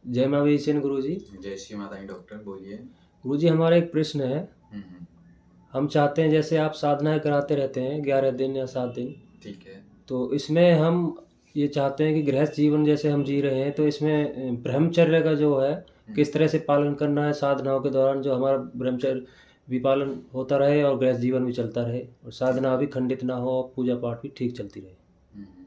जय माँ वैष्णो गुरु जी। जय श्री माता दी डॉक्टर, बोलिए। गुरु जी, हमारा एक प्रश्न है। हुँ, हुँ। हम चाहते हैं, जैसे आप साधनाएँ कराते रहते हैं 11 दिन या 7 दिन, ठीक है। तो इसमें हम ये चाहते हैं कि गृहस्थ जीवन जैसे हम जी रहे हैं, तो इसमें ब्रह्मचर्य का जो है, हुँ। किस तरह से पालन करना है साधनाओं के दौरान, जो हमारा ब्रह्मचर्य भी पालन होता रहे और गृहस्थ जीवन भी चलता रहे और ठीक। साधना भी खंडित ना हो और पूजा पाठ भी ठीक चलती रहे? हुँ, हुँ।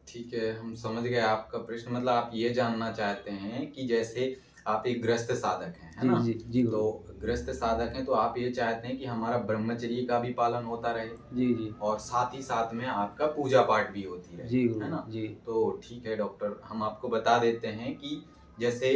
ठीक है, हम समझ गए आपका प्रश्न। मतलब आप ये जानना चाहते हैं कि जैसे आप एक गृहस्थ साधक हैं, है जी, ना? जी। जी, गुरु। तो गृहस्थ साधक हैं तो आप ये चाहते हैं कि हमारा ब्रह्मचर्य का भी पालन होता रहे जी, जी। और साथ ही साथ में आपका पूजा-पाठ भी होती रहे, जी, गुरु। है ना? जी। तो ठीक है डॉक्टर, हम आपको बता देते हैं कि जैसे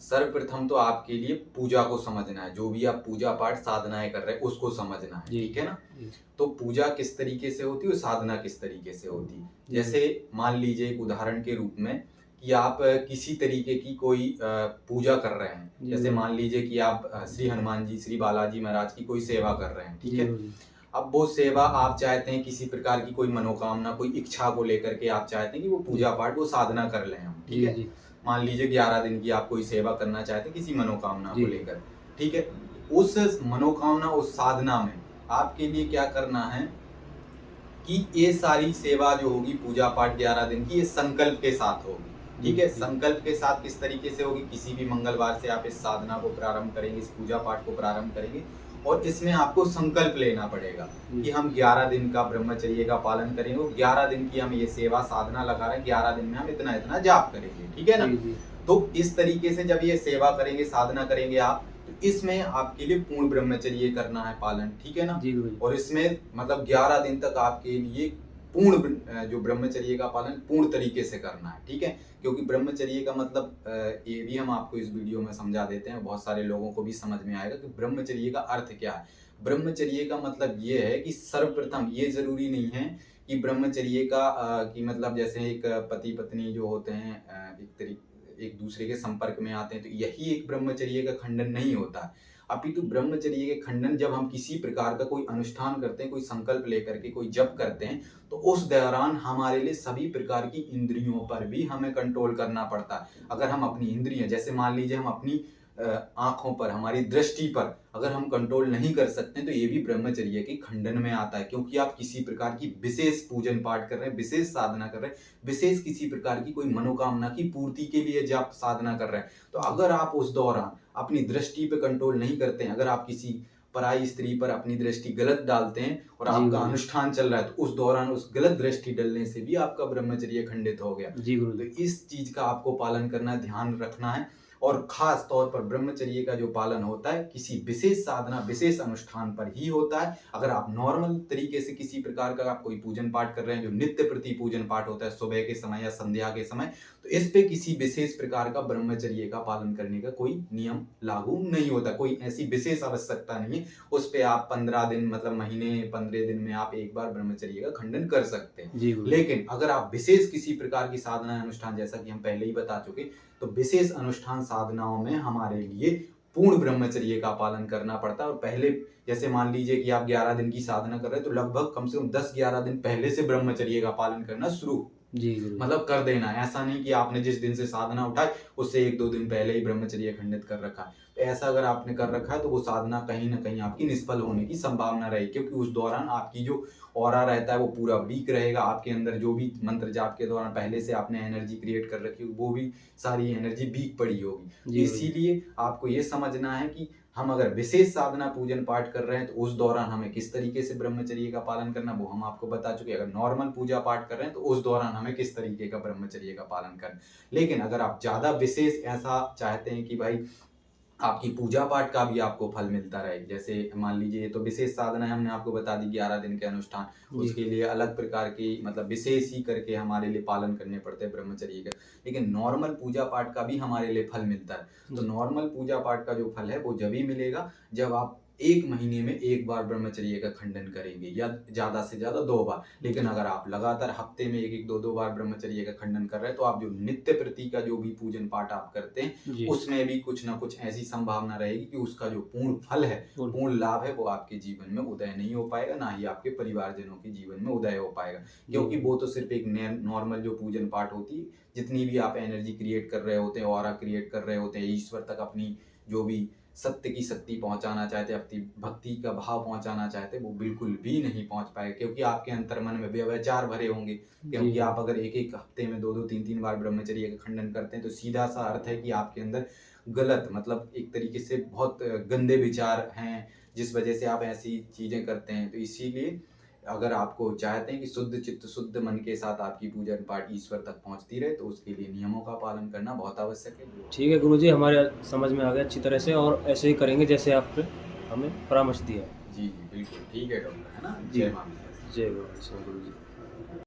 सर्वप्रथम तो आपके लिए पूजा को समझना है, जो भी आप पूजा-पाठ साधनाएँ कर रहे हैं, उसको समझना है, जी, ठीक जी। है ना? जी। तो पूजा किस तरीके से होती है और साधना किस तरीके से होती है। जी, जैसे गुरु। मान लीजिए एक उदाहरण के रूप में कि आप किसी तरीके की कोई पूजा कर रहे हैं। जी, जैसे गुरु। मान लीजिए कि आप श्री हनुमान जी, श्री बालाजी महाराज की कोई सेवा कर रहे हैं, ठीक जी, है? गुरु जी। अब वो सेवा आप चाहते हैं किसी प्रकार की कोई मनोकामना, कोई इच्छा को लेकर के आप चाहते हैं कि वो जी। पूजा-पाठ, वो साधना कर लें हम, ठीक जी, है? जी। मान लीजिए 11 दिन की आप कोई सेवा करना चाहते हैं किसी मनोकामना जी, को लेकर, ठीक है? उस मनोकामना, उस साधना में आपके लिए क्या करना है कि ये सारी सेवा जो होगी पूजा-पाठ 11 दिन की, ये संकल्प के साथ होगी, जी, ठीक है? जी। संकल्प के साथ किस तरीके से होगी? किसी भी मंगलवार से आप इस साधना को प्रारंभ करेंगे, इस पूजा-पाठ को प्रारंभ करेंगे और इसमें आपको संकल्प लेना पड़ेगा जी, कि हम 11 दिन का ब्रह्मचर्य का पालन करेंगे और 11 दिन की हम ये सेवा साधना लगा रहे हैं, 11 दिन में हम इतना-इतना जाप करेंगे, ठीक है ना? जी, जी। तो इस तरीके से जब ये सेवा करेंगे, साधना करेंगे आप, तो इसमें आपके लिए पूर्ण ब्रह्मचर्य करना है पालन, ठीक है ना? जी, गुरु जी। और इसमें मतलब 11 दिन तक आपके लिए पूर्ण जो ब्रह्मचर्य का पालन पूर्ण तरीके से करना है, ठीक है? क्योंकि ब्रह्मचर्य का मतलब ये भी हम आपको इस वीडियो में समझा देते हैं, बहुत सारे लोगों को भी समझ में आएगा कि ब्रह्मचर्य का अर्थ क्या है? ब्रह्मचर्य का मतलब ये है कि सर्वप्रथम ये ज़रूरी नहीं है कि ब्रह्मचर्य का कि मतलब जैसे एक पति-पत्नी जो होते हैं एक दूसरे के संपर्क में आते हैं, तो यही एक ब्रह्मचर्य का खंडन नहीं होता है। अपितु ब्रह्मचर्य के खंडन जब हम किसी प्रकार का कोई अनुष्ठान करते हैं, कोई संकल्प लेकर के कोई जप करते हैं, तो उस दौरान हमारे लिए सभी प्रकार की इंद्रियों पर भी हमें कंट्रोल करना पड़ता है। अगर हम अपनी इंद्रियाँ जैसे मान लीजिए हम अपनी आँखों पर, हमारी दृष्टि पर अगर हम कंट्रोल नहीं कर सकते हैं, तो ये भी ब्रह्मचर्य के खंडन में आता है क्योंकि आप किसी प्रकार की विशेष पूजन पाठ कर रहे हैं, विशेष साधना कर रहे हैं, विशेष किसी प्रकार की कोई मनोकामना की पूर्ति के लिए जब साधना कर रहे हैं। तो अगर आप उस दौरान अपनी दृष्टि पे कंट्रोल नहीं करते हैं, अगर आप किसी पराई स्त्री पर अपनी दृष्टि गलत डालते हैं और जी, आपका गुरु जी। अनुष्ठान चल रहा है, तो उस दौरान उस गलत दृष्टि डलने से भी आपका ब्रह्मचर्य खंडित हो गया। जी, गुरु तो जी। इस चीज़ का आपको पालन करना है, ध्यान रखना है और ख़ास तौर पर ब्रह्मचर्य का जो पालन होता है, किसी विशेष साधना, विशेष अनुष्ठान पर ही होता है। अगर आप नॉर्मल तरीके से किसी प्रकार का आप कोई पूजन पाठ कर रहे हैं, जो नित्य प्रति पूजन पाठ होता है, सुबह के समय या संध्या के समय, तो इस पे किसी विशेष प्रकार का ब्रह्मचर्य का पालन करने का कोई नियम लागू नहीं होता, कोई ऐसी विशेष आवश्यकता नहीं है। उस पे आप 15 दिन मतलब महीने 15 दिन में आप एक बार ब्रह्मचर्य का खंडन कर सकते हैं। जी, गुरु जी। लेकिन अगर आप विशेष किसी प्रकार की साधना अनुष्ठान जैसा कि हम पहले ही बता चुके, तो विशेष अनुष्ठान साधनाओं में हमारे लिए पूर्ण ब्रह्मचर्य का पालन करना पड़ता है और पहले जैसे मान लीजिए कि आप 11 दिन की साधना कर रहे हैं, तो लगभग कम से कम 10-11 दिन पहले से ब्रह्मचर्य का पालन करना शुरू जी, गुरु जी। मतलब कर देना है। ऐसा नहीं कि आपने जिस दिन से साधना उठाई, उससे 1-2 दिन पहले ही ब्रह्मचर्य खंडित कर रखा है। तो ऐसा अगर आपने कर रखा है, तो वो साधना कहीं न कहीं आपकी निष्फल होने की संभावना रहेगी क्योंकि उस दौरान आपकी जो ऑरा रहता है, वो पूरा वीक रहेगा। आपके अंदर जो भी मंत्र जाप के दौरान पहले से आपने एनर्जी क्रिएट कर रखी होगी, वो भी सारी एनर्जी वीक पड़ी होगी। तो जी, गुरु जी। इसीलिए आपको ये समझना है कि हम अगर विशेष साधना पूजन पाठ कर रहे हैं, तो उस दौरान हमें किस तरीके से ब्रह्मचर्य का पालन करना, वो हम आपको बता चुके हैं। अगर नॉर्मल पूजा पाठ कर रहे हैं, तो उस दौरान हमें किस तरीके का ब्रह्मचर्य का पालन करना। लेकिन अगर आप ज़्यादा विशेष ऐसा चाहते हैं कि भाई आपकी पूजा पाठ का भी आपको फल मिलता रहे। जैसे मान लीजिए ये तो विशेष साधना है, हमने आपको बता दी 11 दिन के अनुष्ठान, जी। उसके लिए अलग प्रकार की मतलब विशेष ही करके हमारे लिए पालन करने पड़ते हैं ब्रह्मचर्य के। लेकिन नॉर्मल पूजा पाठ का भी हमारे लिए फल मिलता है। तो जी। नॉर्मल पूजा पाठ का जो फल है वो जब ही मिलेगा जब आप 1 महीने में 1 बार ब्रह्मचर्य का खंडन करेंगे या ज़्यादा से ज़्यादा 2 बार। लेकिन अगर आप लगातार हफ्ते में 1-1, 2-2 बार ब्रह्मचर्य का खंडन कर रहे हैं, तो आप जो नित्य प्रति का जो भी पूजन पाठ आप करते हैं, जी, उसमें भी कुछ ना कुछ ऐसी संभावना रहेगी कि उसका जो पूर्ण फल है, पूर्ण पूर्ण लाभ है, वो आपके जीवन में उदय नहीं हो पाएगा, ना ही आपके परिवारजनों के जीवन में उदय हो पाएगा। क्योंकि जी, वो तो सिर्फ़ एक नॉर्मल जो पूजन पाठ होती है, जितनी भी आप एनर्जी क्रिएट कर रहे होते हैं, ऑरा क्रिएट कर रहे होते हैं, ईश्वर तक अपनी जो भी सत्य की शक्ति पहुँचाना चाहते हैं, अपनी भक्ति का भाव पहुँचाना चाहते हैं, वो बिल्कुल भी नहीं पहुँच पाएगा, क्योंकि आपके अंतर्मन में व्यभिचार भरे होंगे। जी, क्योंकि आप अगर एक-एक हफ्ते में 2-2, 3-3 बार ब्रह्मचर्य का खंडन करते हैं, तो सीधा-सा अर्थ है कि आपके अंदर गलत, मतलब एक तरीके से बहुत गंदे विचार हैं, जिस वजह से आप ऐसी चीज़ें करते हैं। तो इसीलिए अगर आपको चाहते हैं कि शुद्ध चित्त, शुद्ध मन के साथ आपकी पूजन पाठ ईश्वर तक पहुँचती रहे, तो उसके लिए नियमों का पालन करना बहुत आवश्यक है। ठीक है गुरुजी, हमारे समझ में आ गया अच्छी तरह से, और ऐसे ही करेंगे जैसे आपने हमें परामर्श दिया है। जी, जी, बिल्कुल। ठीक है डॉक्टर, है ना? जी, जय माँ विजय। जय गुरुजी।